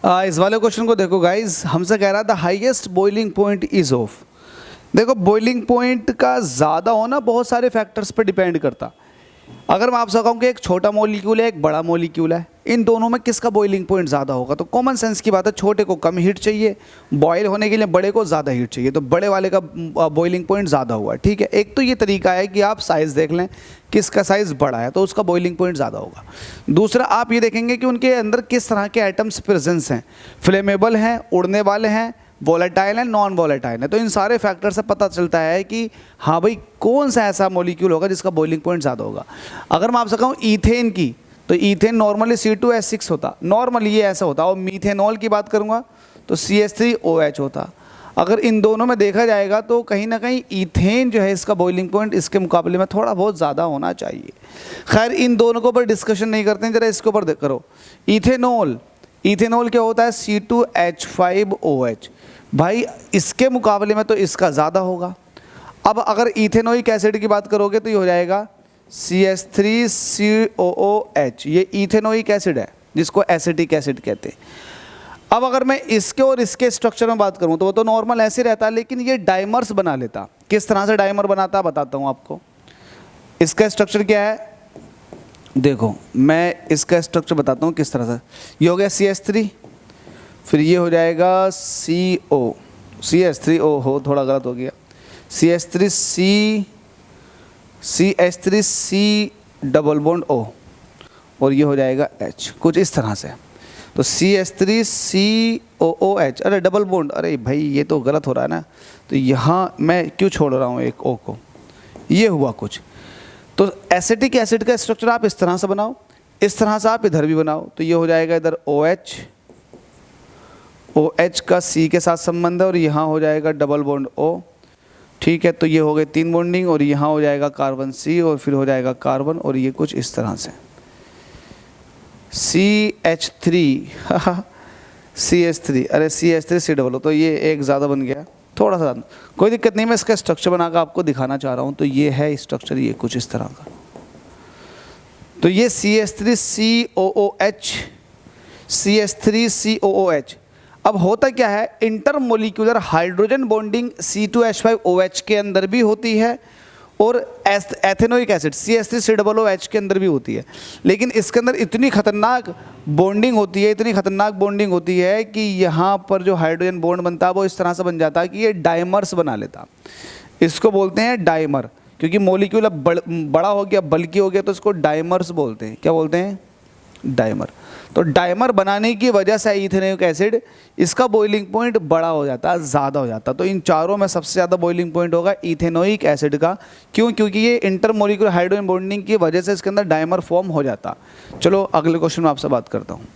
इस वाले क्वेश्चन को देखो गाइज, हमसे कह रहा था highest boiling point is of. देखो बॉइलिंग पॉइंट का ज़्यादा होना बहुत सारे फैक्टर्स पर डिपेंड करता। अगर मैं आपसे कहूँ कि एक छोटा मॉलिक्यूल है एक बड़ा मॉलिक्यूल है, इन दोनों में किसका बॉइलिंग पॉइंट ज़्यादा होगा, तो कॉमन सेंस की बात है, छोटे को कम हीट चाहिए, बॉयल होने के लिए बड़े को ज़्यादा हीट चाहिए, तो बड़े वाले का बॉइलिंग पॉइंट ज़्यादा हुआ। ठीक है, एक तो ये तरीका है कि आप साइज़ देख लें, किसका साइज़ बड़ा है तो उसका बॉइलिंग पॉइंट ज़्यादा होगा। दूसरा आप ये देखेंगे कि उनके अंदर किस तरह के आइटम्स प्रेजेंस हैं, फ्लेमेबल हैं, उड़ने वाले हैं, वॉलेटाइल है, नॉन वॉलेटाइल है। तो इन सारे फैक्टर से पता चलता है कि हाँ भाई कौन सा ऐसा मॉलिक्यूल होगा जिसका बॉइलिंग पॉइंट ज़्यादा होगा। अगर मैं आपसे कहूँ ईथेन की, तो ईथेन नॉर्मली C2H6 होता, नॉर्मली ये ऐसा होता, और मीथेनॉल की बात करूँगा तो CH3OH होता। अगर इन दोनों में देखा जाएगा तो कहीं ना कहीं ईथेन जो है इसका बॉइलिंग पॉइंट इसके मुकाबले में थोड़ा बहुत ज़्यादा होना चाहिए। खैर इन दोनों के ऊपर डिस्कशन नहीं करते हैं, ज़रा इसके ऊपर करो। इथेनॉल, इथेनॉल क्या होता है C2H5OH, भाई इसके मुकाबले में तो इसका ज़्यादा होगा। अब अगर इथेनोइक एसिड की बात करोगे तो ये हो जाएगा CH3COOH, ये इथेनोइक एसिड है जिसको एसिटिक एसिड कहते हैं। अब अगर मैं इसके और इसके स्ट्रक्चर में बात करूं तो वो तो नॉर्मल ऐसे रहता है, लेकिन ये डाइमर्स बना लेता। किस तरह से डाइमर बनाता बताता हूं आपको। इसका स्ट्रक्चर क्या है, देखो मैं इसका स्ट्रक्चर बताता हूं किस तरह से। ये हो गया CH3, फिर ये हो जाएगा CO, CH3O हो, थोड़ा गलत हो गया, CH3C डबल बॉन्ड O, और ये हो जाएगा H, कुछ इस तरह से। तो CH3COOH, अरे डबल बॉन्ड, अरे भाई ये तो गलत हो रहा है ना, तो यहाँ मैं क्यों छोड़ रहा हूँ एक O को, ये हुआ कुछ। तो एसिटिक एसिड का स्ट्रक्चर आप इस तरह से बनाओ, इस तरह से आप इधर भी बनाओ, तो ये हो जाएगा इधर OH, OH का C के साथ संबंध है, और यहाँ हो जाएगा डबल बॉन्ड O। ठीक है, तो ये हो गए 3 बॉन्डिंग, और यहाँ हो जाएगा कार्बन C, और फिर हो जाएगा कार्बन, और ये कुछ इस तरह से CH3 CH3, अरे CH3C डबल, तो ये एक ज़्यादा बन गया, थोड़ा सा, कोई दिक्कत नहीं, मैं इसका स्ट्रक्चर बनाकर आपको दिखाना चाह रहा हूँ। तो ये है स्ट्रक्चर, ये कुछ इस तरह का। तो ये CH3COOH, CH3COOH। अब होता क्या है, इंटरमोलिकुलर हाइड्रोजन बॉन्डिंग C2H5OH के अंदर भी होती है, और एथेनोइक एसिड CH3COOH के अंदर भी होती है। लेकिन इसके अंदर इतनी खतरनाक बॉन्डिंग होती है, इतनी खतरनाक बॉन्डिंग होती है कि यहाँ पर जो हाइड्रोजन बॉन्ड बनता है वो इस तरह से बन जाता है कि ये डाइमर्स बना लेता। इसको बोलते हैं डाइमर, क्योंकि मॉलिक्यूल अब बड़ा हो गया, बल्कि हो गया, तो इसको डाइमर्स बोलते हैं। क्या बोलते हैं, डाइमर। तो डाइमर बनाने की वजह से इथेनोइक एसिड इसका बॉइलिंग पॉइंट बड़ा हो जाता है, ज़्यादा हो जाता है। तो इन चारों में सबसे ज़्यादा बॉइलिंग पॉइंट होगा इथेनोइक एसिड का। क्यों, क्योंकि ये इंटरमोलिकुलर हाइड्रोजन बॉन्डिंग की वजह से इसके अंदर डाइमर फॉर्म हो जाता। चलो अगले क्वेश्चन में आपसे बात करता हूँ।